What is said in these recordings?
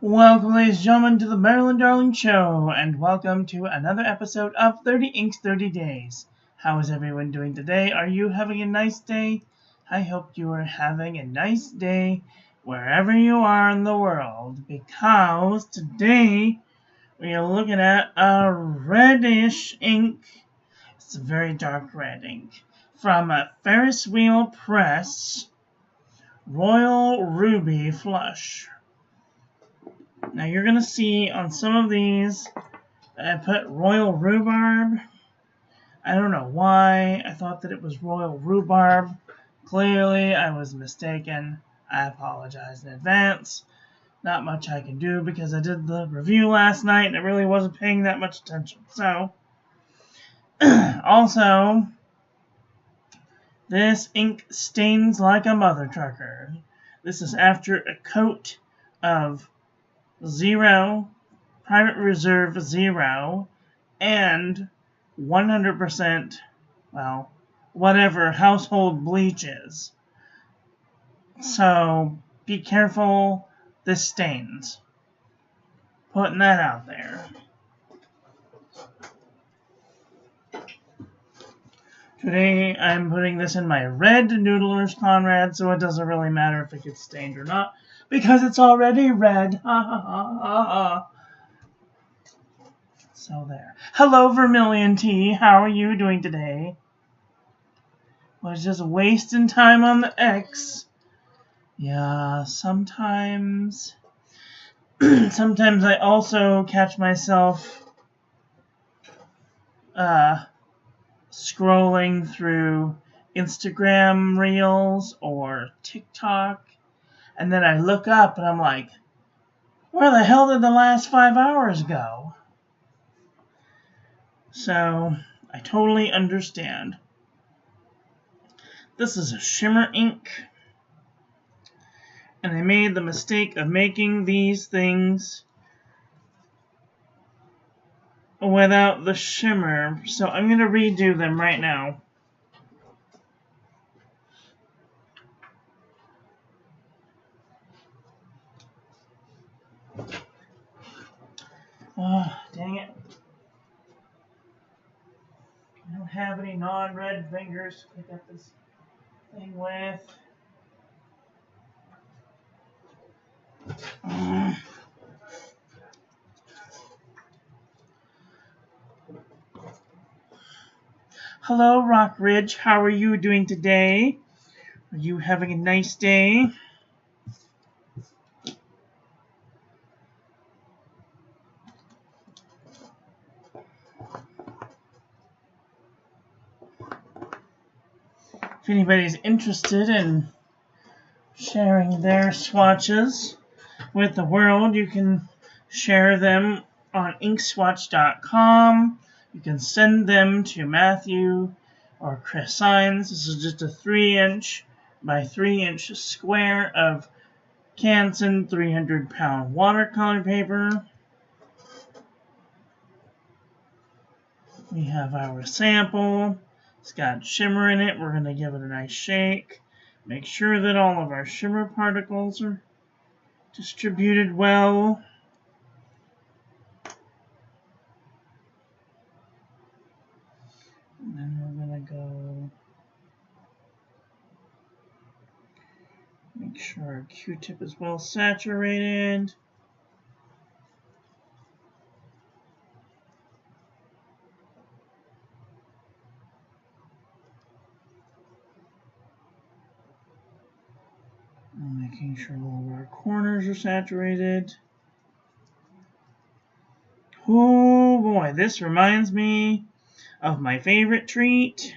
Welcome, ladies and gentlemen, to the Marilyn Darling Show, and welcome to another episode of 30 Inks 30 Days. How is everyone doing today? Are you having a nice day? I hope you are having a nice day wherever you are in the world, because today we are looking at a reddish ink. It's a very dark red ink from Ferris Wheel Press Royal Ruby Flush. Now you're going to see on some of these I put Royal Rhubarb. I don't know why I thought that it was Royal Rhubarb. Clearly I was mistaken. I apologize in advance. Not much I can do because I did the review last night and I really wasn't paying that much attention. So, also, this ink stains like a mother trucker. This is after a coat of Zero, Private Reserve Zero, and 100%, well, whatever household bleach is. So, be careful, this stains. Putting that out there. Today, I'm putting this in my red Noodlers Conrad, so it doesn't really matter if it gets stained or not, because it's already red. Ha ha ha ha ha. So there. Hello, Vermilion Tea. How are you doing today? Was just wasting time on the X. Yeah, sometimes. Sometimes I also catch myself scrolling through Instagram Reels or TikTok, and then I look up and I'm like, where the hell did the last 5 hours go? So, I totally understand. This is a shimmer ink, and I made the mistake of making these things without the shimmer, so I'm going to redo them right now. Oh, dang it. I don't have any non-red fingers to pick up this thing with. Hello, Rock Ridge. How are you doing today? Are you having a nice day? If anybody's interested in sharing their swatches with the world, you can share them on inkswatch.com. You can send them to Matthew or Chris Signs. This is just a 3-inch by 3-inch square of Canson 300-pound watercolor paper. We have our sample. It's got shimmer in it. We're going to give it a nice shake. Make sure that all of our shimmer particles are distributed well. And then we're going to go make sure our Q-tip is well saturated. Making sure all of our corners are saturated. Oh boy, this reminds me of my favorite treat.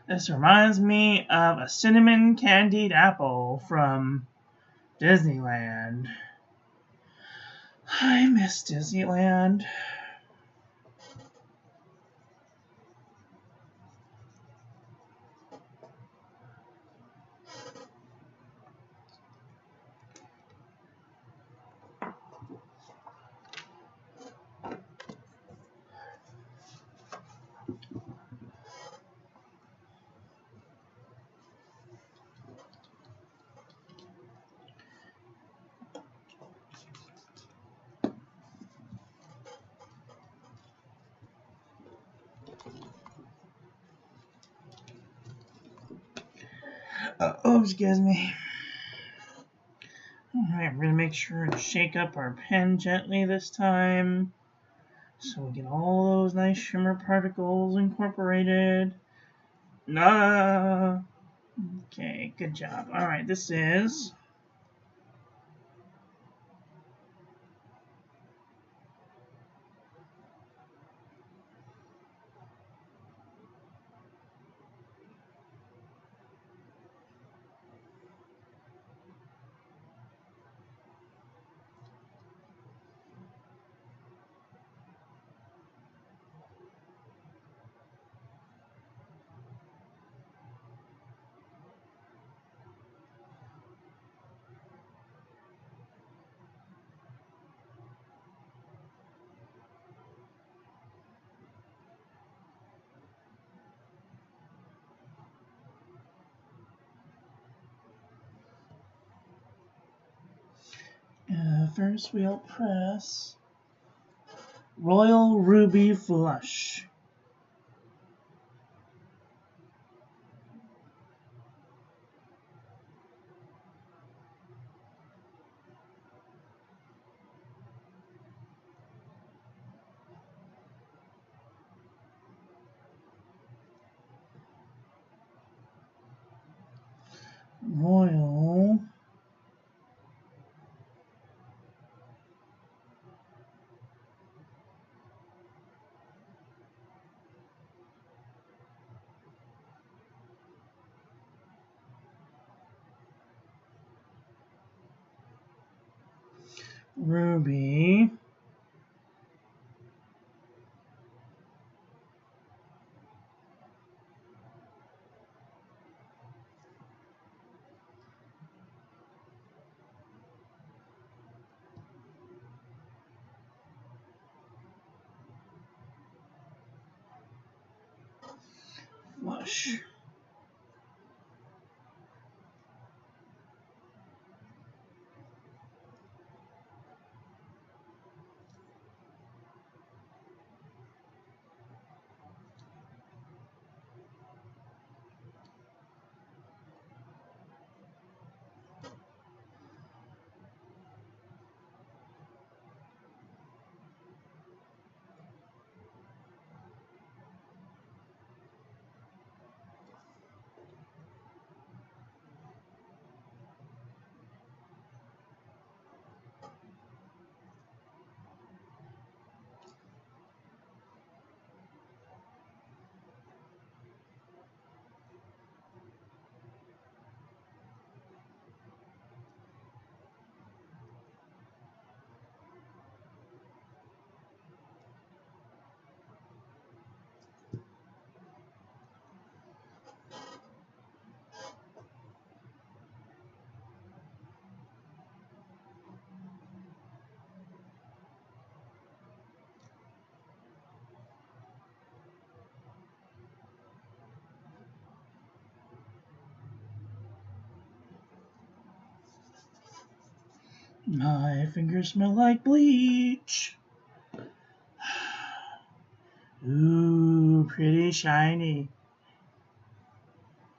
This reminds me of a cinnamon candied apple from Disneyland. I miss Disneyland. Oh, excuse me. Alright, we're going to make sure to shake up our pen gently this time, so we get all those nice shimmer particles incorporated. Okay, good job. Alright, this is Ferris wheel press, Royal Ruby Flush. Royal Ruby Flush. My fingers smell like bleach. Ooh, pretty shiny.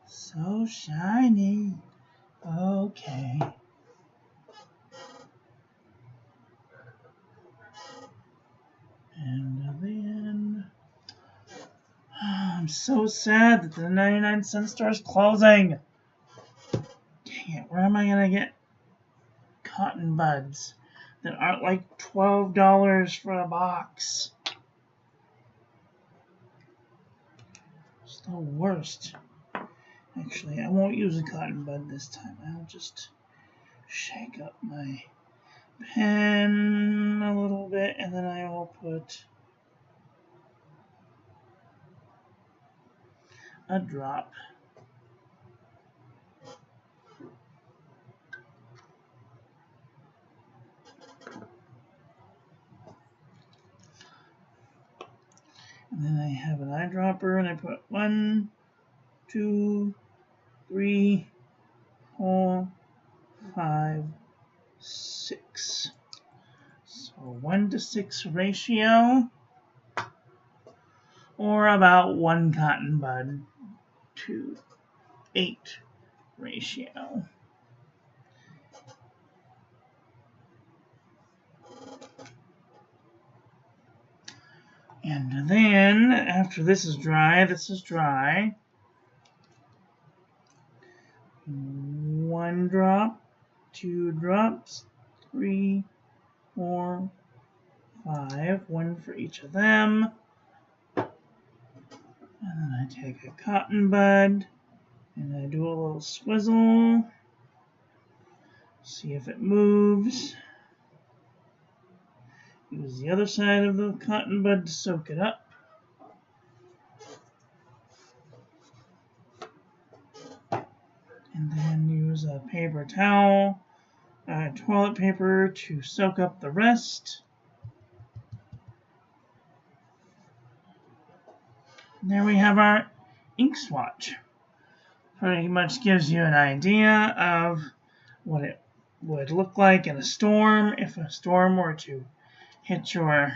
So shiny. Okay. And then I'm so sad that the 99-cent store is closing. Dang it, where am I gonna get cotton buds that aren't like $12 for a box? It's the worst. Actually, I won't use a cotton bud this time. I'll just shake up my pen a little bit, and then I will put a drop. And then I have an eyedropper, and I put 1, 2, 3, 4, 5, 6. So 1 to 6 ratio. or about 1 cotton bud to 8 ratio. And then, after this is dry, 1 drop, 2 drops, 3, 4, 5, 1 for each of them. And then I take a cotton bud and I do a little swizzle. See if it moves. Use the other side of the cotton bud to soak it up. And then use a paper towel, toilet paper to soak up the rest. And there we have our ink swatch. Pretty much gives you an idea of what it would look like in a storm if a storm were to hit your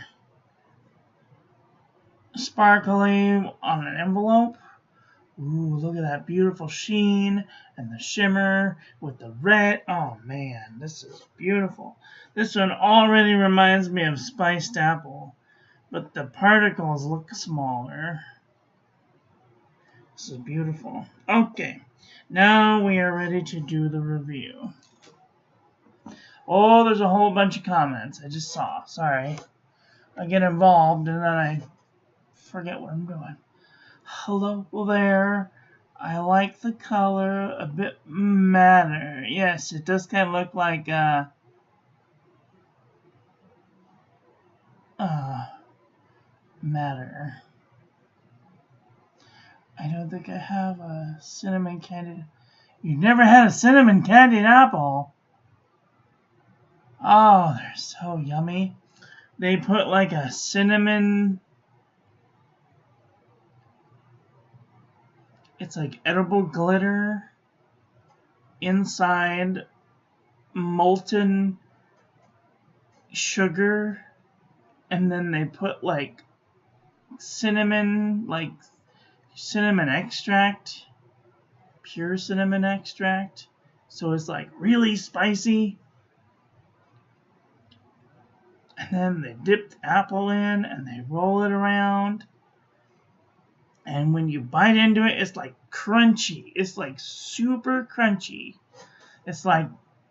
sparkly on an envelope. Ooh, look at that beautiful sheen and the shimmer with the red. Oh man, this is beautiful. This one already reminds me of spiced apple, but the particles look smaller. This is beautiful. Okay, now we are ready to do the review. Oh, there's a whole bunch of comments I just saw. Sorry. I get involved and then I forget what I'm doing. Hello there. I like the color a bit matter. Yes, it does kind of look like matter. I don't think I have a cinnamon candied. You've never had a cinnamon candied apple? Oh, they're so yummy. They put like a cinnamon. It's like edible glitter inside molten sugar, and then they put like cinnamon extract, pure cinnamon extract, so it's like really spicy. And then they dip the apple in and they roll it around. And when you bite into it, it's like crunchy. It's like super crunchy. It's like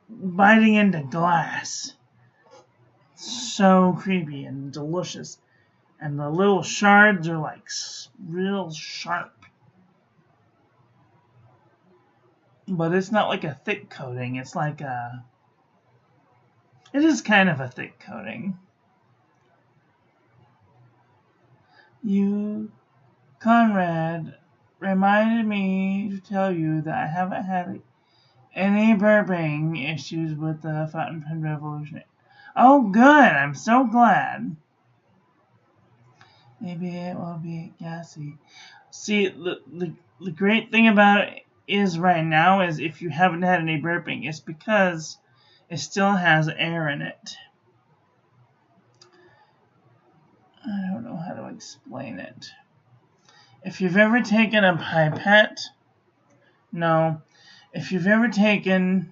biting into glass. So creepy and delicious. And the little shards are like real sharp. But it's not like a thick coating. It's like a... It is kind of a thick coating. You, Conrad, reminded me to tell you that I haven't had any burping issues with the fountain pen revolution. Oh, good. I'm so glad. Maybe it will be gassy. See, the great thing about it is right now is if you haven't had any burping, it's because it still has air in it. I don't know how to explain it. If you've ever taken a pipette, no. If you've ever taken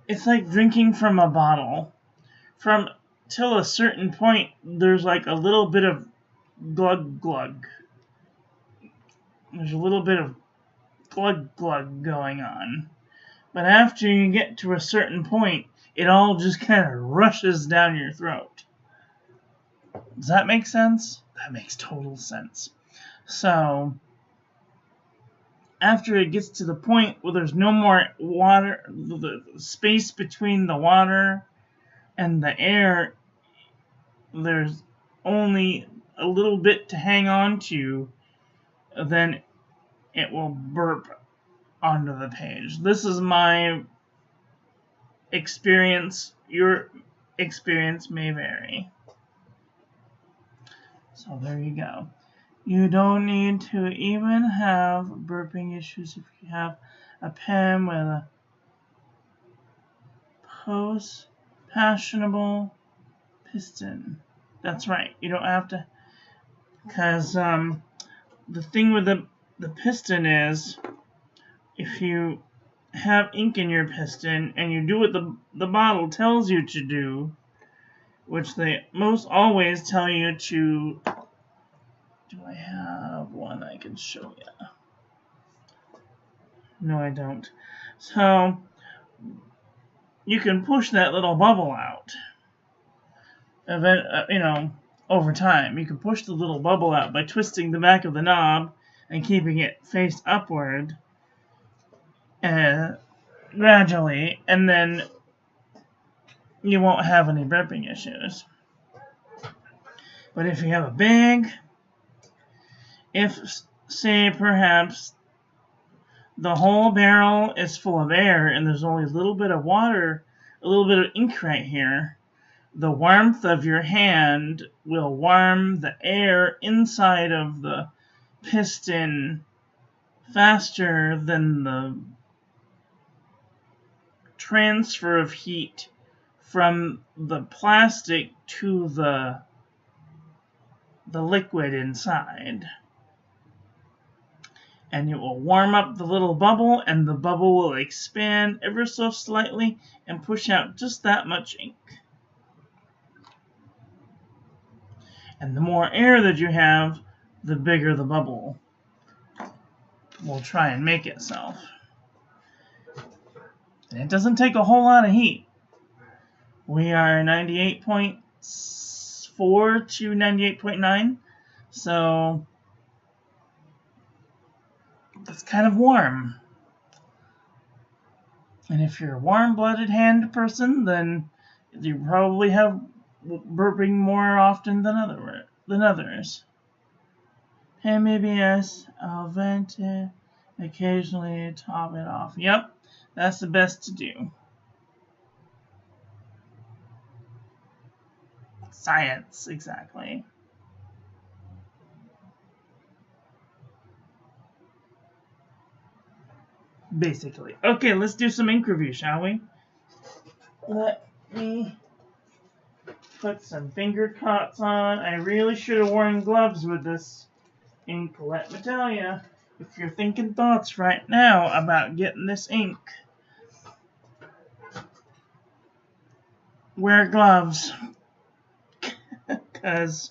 it's like drinking from a bottle. From till a certain point, there's like a little bit of glug glug. There's a little bit of glug glug going on. But after you get to a certain point, it all just kind of rushes down your throat. Does that make sense? That makes total sense. So, after it gets to the point where there's no more water, the space between the water and the air, there's only a little bit to hang on to, then it will burp onto the page. This is my experience. Your experience may vary. So there you go. You don't need to even have burping issues if you have a pen with a Compose. Passionable. Piston. That's right. You don't have to... Because the thing with the piston is, if you have ink in your piston and you do what the bottle tells you to do, which they most always tell you to... Do I have one I can show you? No, I don't. So, you can push that little bubble out. Over time. You can push the little bubble out by twisting the back of the knob and keeping it faced upward gradually, and then you won't have any burping issues. But if you have a big, say perhaps the whole barrel is full of air and there's only a little bit of water, a little bit of ink right here, the warmth of your hand will warm the air inside of the piston faster than the transfer of heat from the plastic to the liquid inside. And it will warm up the little bubble, and the bubble will expand ever so slightly and push out just that much ink. And the more air that you have, the bigger the bubble will try and make itself. And it doesn't take a whole lot of heat. We are 98.4 to 98.9, so it's kind of warm. And if you're a warm-blooded hand person, then you probably have burping more often than others. And maybe yes, I'll vent it, occasionally top it off. Yep, that's the best to do. Science, exactly. Basically. Okay, let's do some ink review, shall we? Let me put some finger cots on. I really should have worn gloves with this ink, let me tell you. If you're thinking thoughts right now about getting this ink, wear gloves. Because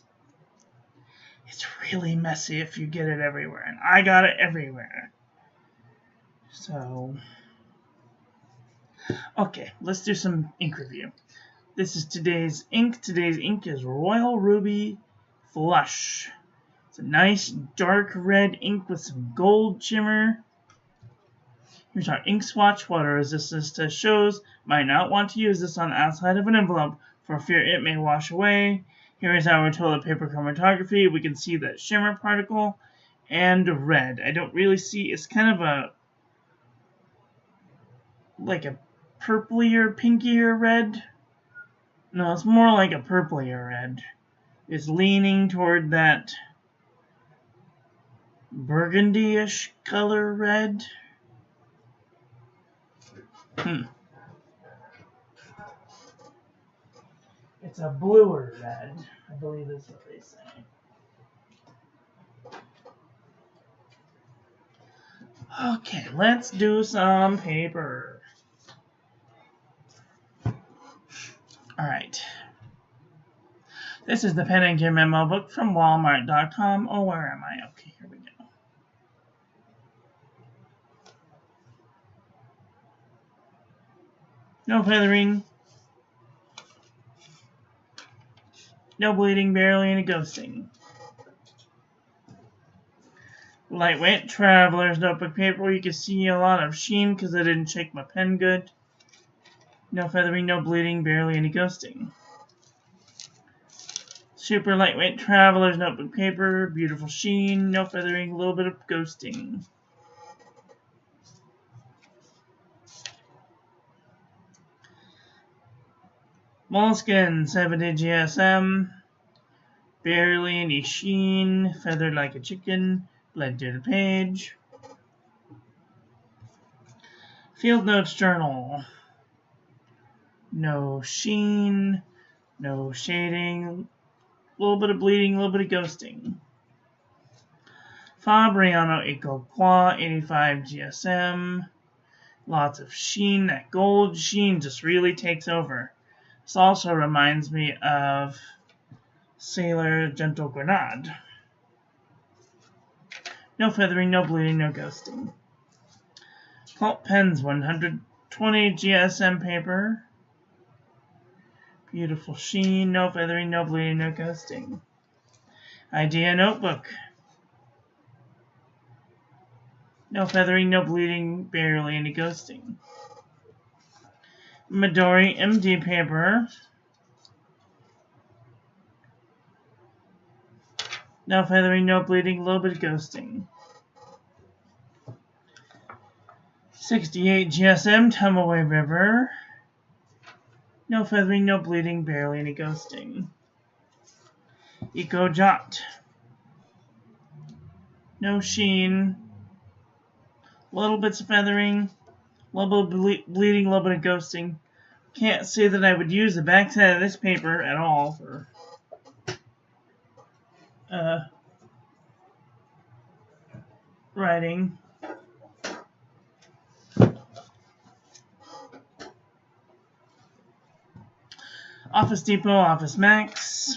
it's really messy if you get it everywhere. And I got it everywhere. So, okay, let's do some ink review. This is today's ink. Today's ink is Royal Ruby Flush. It's a nice dark red ink with some gold shimmer. Here's our ink swatch. Water resistance test shows. Might not want to use this on the outside of an envelope for fear it may wash away. Here is our toilet paper chromatography. We can see that shimmer particle and red. I don't really see, it's kind of like a purplier, pinkier red. No, it's more like a purplier red. It's leaning toward that burgundy-ish color red. It's a bluer red, I believe is what they say. Okay, let's do some paper. Alright. This is the Pen and Gear memo book from Walmart.com. Oh, where am I? Okay, here we go. No feathering. No bleeding, barely any ghosting. Lightweight Traveler's Notebook paper. You can see a lot of sheen because I didn't shake my pen good. No feathering, no bleeding, barely any ghosting. Super lightweight Traveler's Notebook paper. Beautiful sheen, no feathering, a little bit of ghosting. Moleskin 70 GSM. Barely any sheen, feathered like a chicken, bled to the page. Field Notes Journal. no sheen, no shading, a little bit of bleeding, a little bit of ghosting. Fabriano Eco Qua 85 GSM. Lots of sheen. That gold sheen just really takes over. This also reminds me of Sailor Gentle Grenade. No feathering, no bleeding, no ghosting. Cult Pens 120 GSM paper. Beautiful sheen, no feathering, no bleeding, no ghosting. Idea Notebook. No feathering, no bleeding, barely any ghosting. Midori MD paper. No feathering, no bleeding, a little bit of ghosting. 68 GSM Tumaway River. No feathering, no bleeding, barely any ghosting. Eco Jot. No sheen. Little bits of feathering. A little bit of bleeding, a little bit of ghosting. Can't say that I would use the backside of this paper at all for writing. Office Depot, Office Max.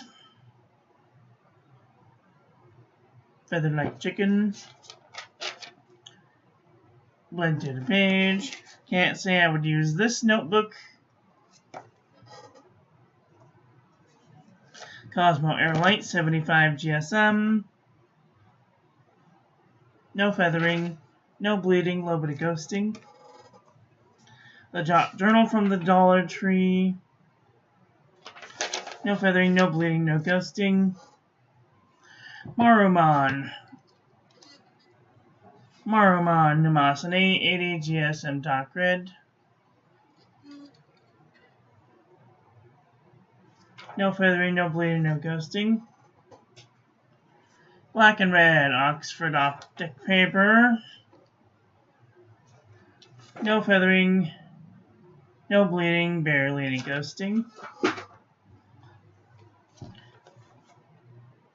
Feathered Like Chicken. Blend to the page. Can't say I would use this notebook. Cosmo Airlight 75 GSM. No feathering, no bleeding, a little bit of ghosting. The Jot Journal from the Dollar Tree. No feathering, no bleeding, no ghosting. Marumon Namasane 80 GSM Dark Red. No feathering, no bleeding, no ghosting. Black and Red Oxford Optic Paper. No feathering, no bleeding, barely any ghosting.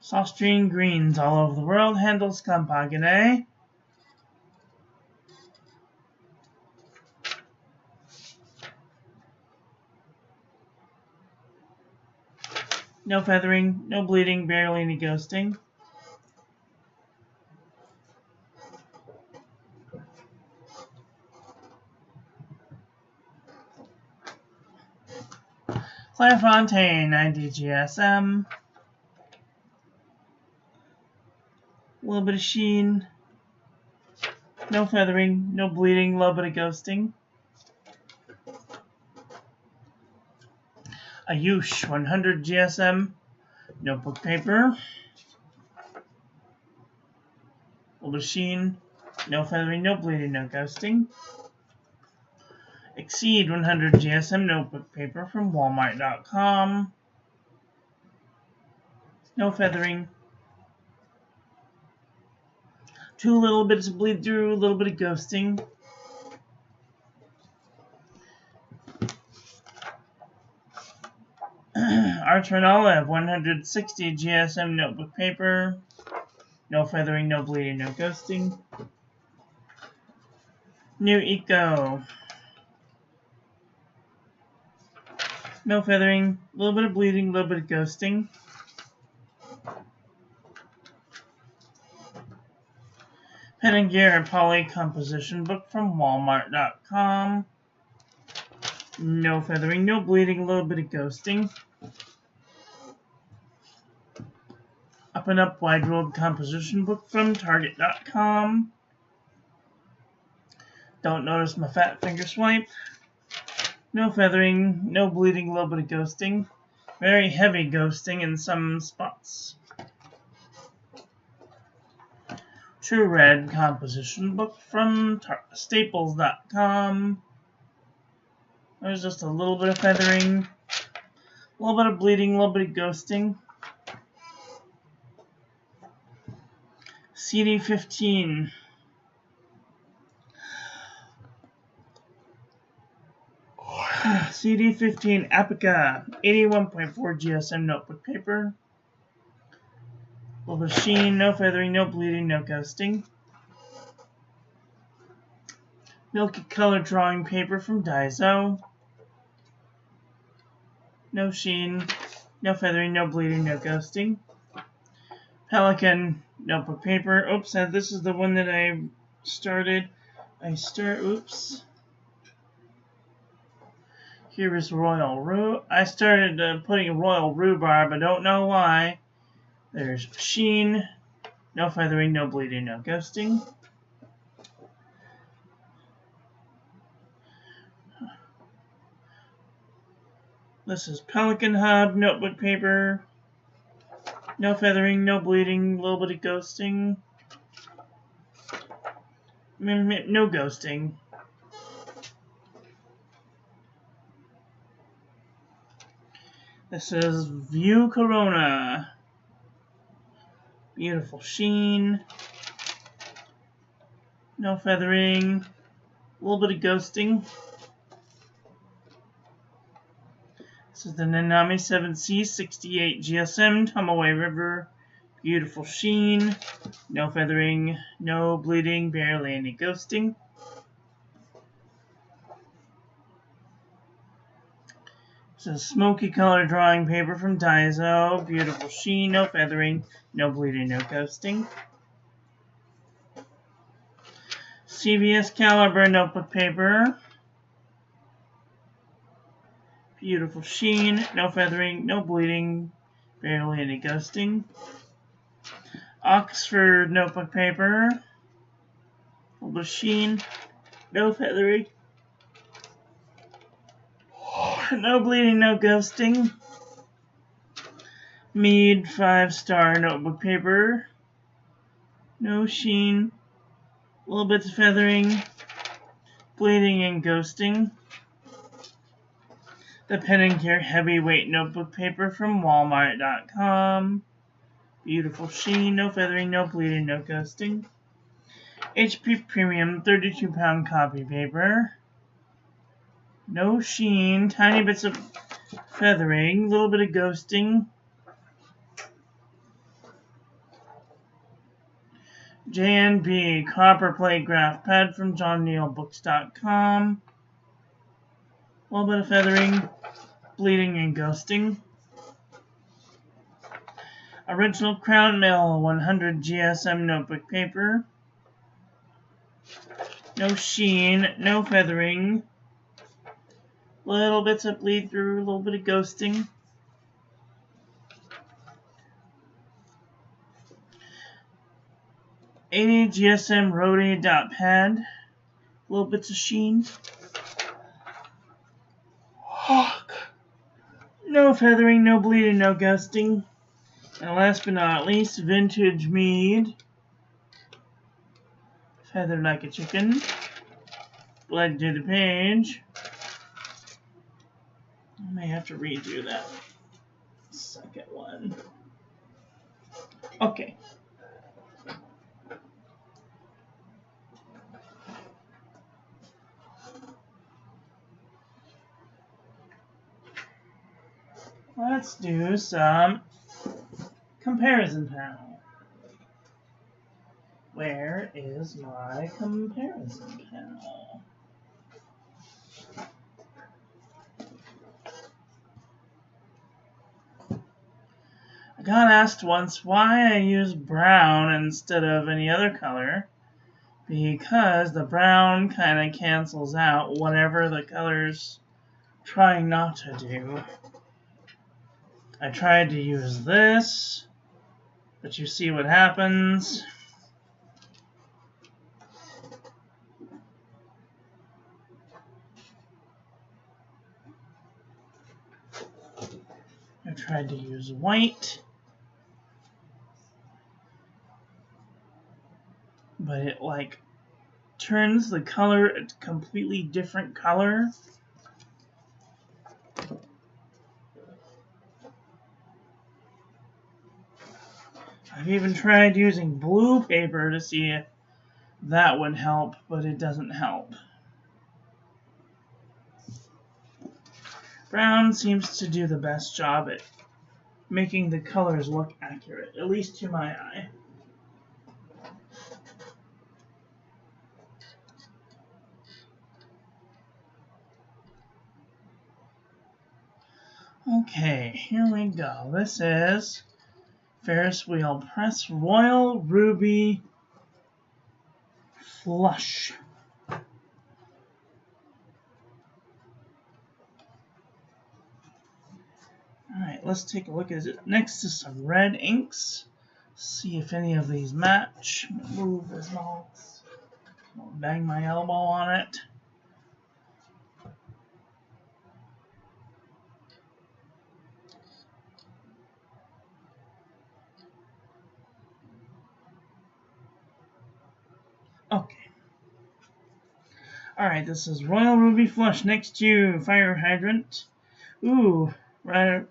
Austrian Greens All Over the World Handles Compagine. No feathering, no bleeding, barely any ghosting. Clairefontaine 90 GSM. A little bit of sheen. No feathering, no bleeding, a little bit of ghosting. Ayush 100 GSM notebook paper. A little bit of sheen. No feathering, no bleeding, no ghosting. Exceed 100 GSM notebook paper from Walmart.com. No feathering. 2 little bits of bleed through, a little bit of ghosting. Archer and Olive 160 GSM notebook paper. No feathering, no bleeding, no ghosting. New Eco. No feathering, a little bit of bleeding, a little bit of ghosting. Pen and Gear Poly Composition Book from Walmart.com. No feathering, no bleeding, a little bit of ghosting. Up and Up Wide World Composition Book from Target.com. Don't notice my fat finger swipe. No feathering, no bleeding, a little bit of ghosting. Very heavy ghosting in some spots. True Red Composition Book from Staples.com. There's just a little bit of feathering, a little bit of bleeding, a little bit of ghosting. CD15. CD15 Apica 81.4 GSM notebook paper. A little bit of sheen, no feathering, no bleeding, no ghosting. Milky color drawing paper from Daiso. No sheen, no feathering, no bleeding, no ghosting. Pelican notebook paper. Oops, this is the one that I started. Oops. Here is Royal Rhubarb. I started putting Royal Rhubarb, I don't know why. There's sheen, no feathering, no bleeding, no ghosting. This is Pelican Hub notebook paper. No feathering, no bleeding, a little bit of ghosting. No ghosting. This is View Corona. Beautiful sheen. No feathering. A little bit of ghosting. This is the Nanami 7C 68 GSM Tomoe River. Beautiful sheen. No feathering. No bleeding. Barely any ghosting. This is smoky color drawing paper from Daiso. Beautiful sheen. No feathering. No bleeding. No ghosting. CVS Caliber notebook paper. Beautiful sheen, no feathering, no bleeding, barely any ghosting. Oxford notebook paper. A little bit of sheen, no feathering, no bleeding, no ghosting. Mead 5-star notebook paper. No sheen, a little bit of feathering, bleeding, and ghosting. The Pen & Care Heavyweight Notebook Paper from Walmart.com. Beautiful sheen, no feathering, no bleeding, no ghosting. HP Premium 32-pound copy paper. No sheen, tiny bits of feathering, a little bit of ghosting. J&B Copper Plate Graph Pad from JohnNeilBooks.com. A little bit of feathering, bleeding, and ghosting. Original Crown Mill 100 GSM notebook paper. No sheen, no feathering. Little bits of bleed through, a little bit of ghosting. $80 GSM Rhodey dot pad. Little bits of sheen. No feathering, no bleeding, no ghosting. And last but not least, Vintage Mead. Feathered like a chicken. Bled to the page. I may have to redo that second one. Okay. Let's do some comparison panel. Where is my comparison panel? I got asked once why I use brown instead of any other color, because the brown kind of cancels out whatever the color's trying not to do. I tried to use this, but you see what happens. I tried to use white, but it like turns the color a completely different color. I've even tried using blue paper to see if that would help, but it doesn't help. Brown seems to do the best job at making the colors look accurate, at least to my eye. Okay, here we go. This is Ferris wheel press Royal Ruby Flush. Alright, let's take a look at it next to some red inks. See if any of these match. Move this box. Bang my elbow on it. Okay. Alright, this is Royal Ruby Flush next to Fire Hydrant. Ooh, right up.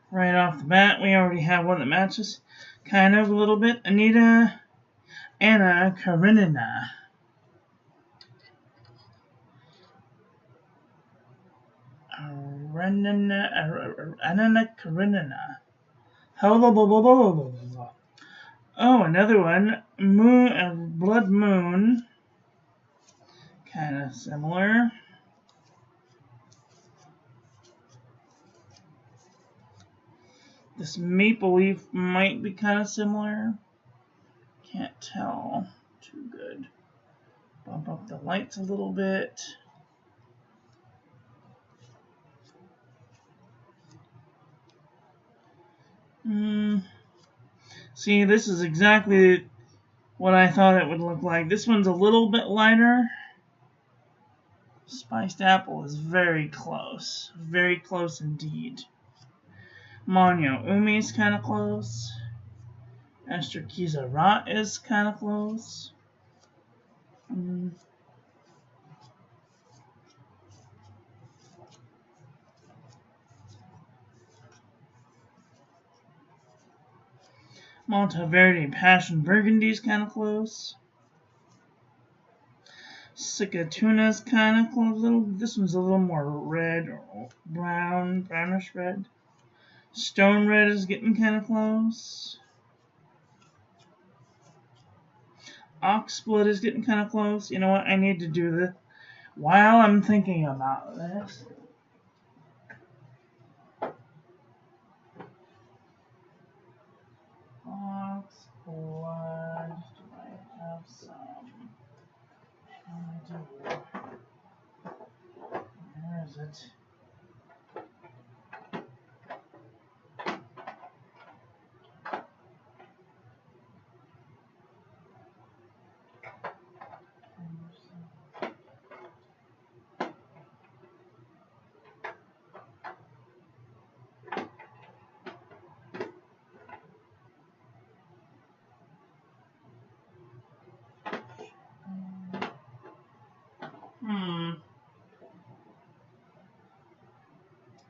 Right off the bat, we already have one that matches. Kind of a little bit. Anna Karenina. Anna Karenina. Oh, another one. Blood Moon. Kind of similar. This Maple Leaf might be kind of similar. Can't tell too good. Bump up the lights a little bit. See, this is exactly what I thought it would look like. This one's a little bit lighter. Spiced Apple is very close. Very close indeed. Monyo Umi is kind of close. Esther Kizarat is kind of close. Monteverde Passion Burgundy is kind of close. Sikatuna's kind of close. This one's a little more red or brownish red. Stone Red is getting kind of close. Oxblood is getting kind of close. You know what? I need to do this while I'm thinking about this. Oxblood. Do I have some? Where is it?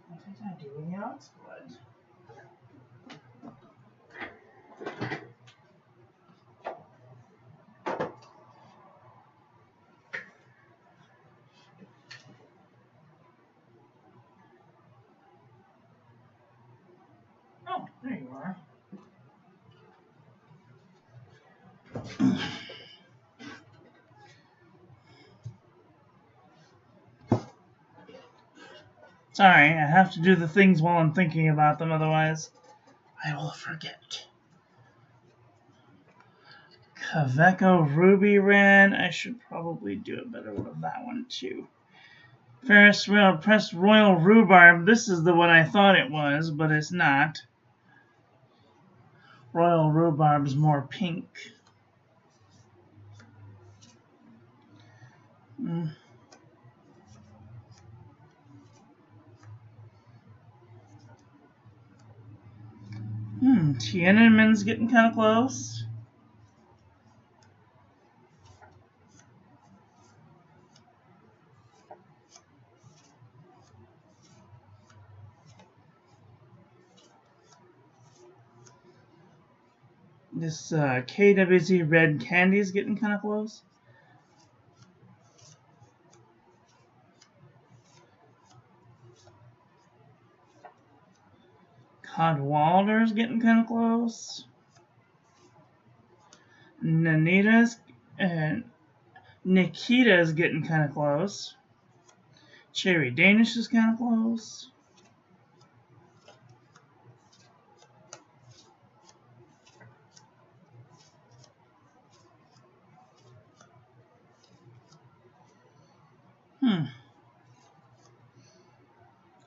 What did I do with the Oxblood? Oh, there you are. Sorry, I have to do the things while I'm thinking about them, otherwise I will forget. Kaveco Ruby Red. I should probably do a better one of that one too. Ferris wheel pressed Royal Rhubarb. This is the one I thought it was, but it's not. Royal Rhubarb's more pink. Tiananmen's getting kind of close. This KWZ red candy is getting kind of close. Codwalder's getting kind of close. Nikita's getting kind of close. Cherry Danish is kind of close.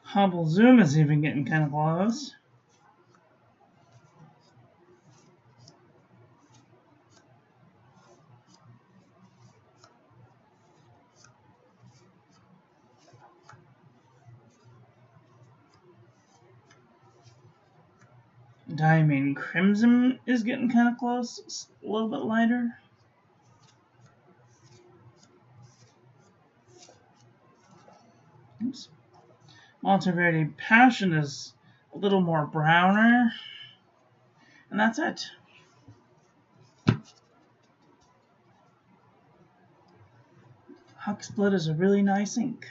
Hubble Zoom is even getting kind of close. Diamond Crimson is getting kind of close. It's a little bit lighter. Oops. Monteverde Passion is a little more browner. And that's it. Huck Split is a really nice ink.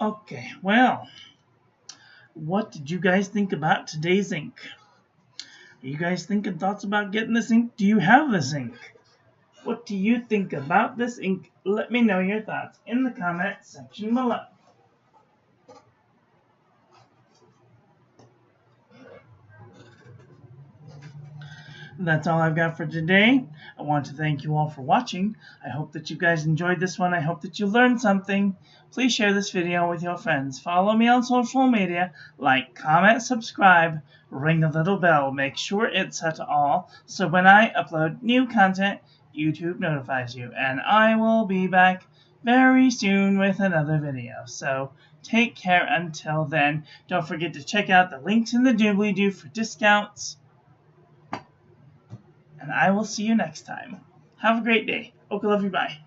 Okay, well, what did you guys think about today's ink? Are you guys thinking thoughts about getting this ink? Do you have this ink? What do you think about this ink? Let me know your thoughts in the comment section below. That's all I've got for today. I want to thank you all for watching. I hope that you guys enjoyed this one. I hope that you learned something. Please share this video with your friends. Follow me on social media. Like, comment, subscribe, ring the little bell. Make sure it's set to all so when I upload new content, YouTube notifies you. And I will be back very soon with another video. So take care until then. Don't forget to check out the links in the doobly-doo for discounts. And I will see you next time. Have a great day. Okay, love you. Bye.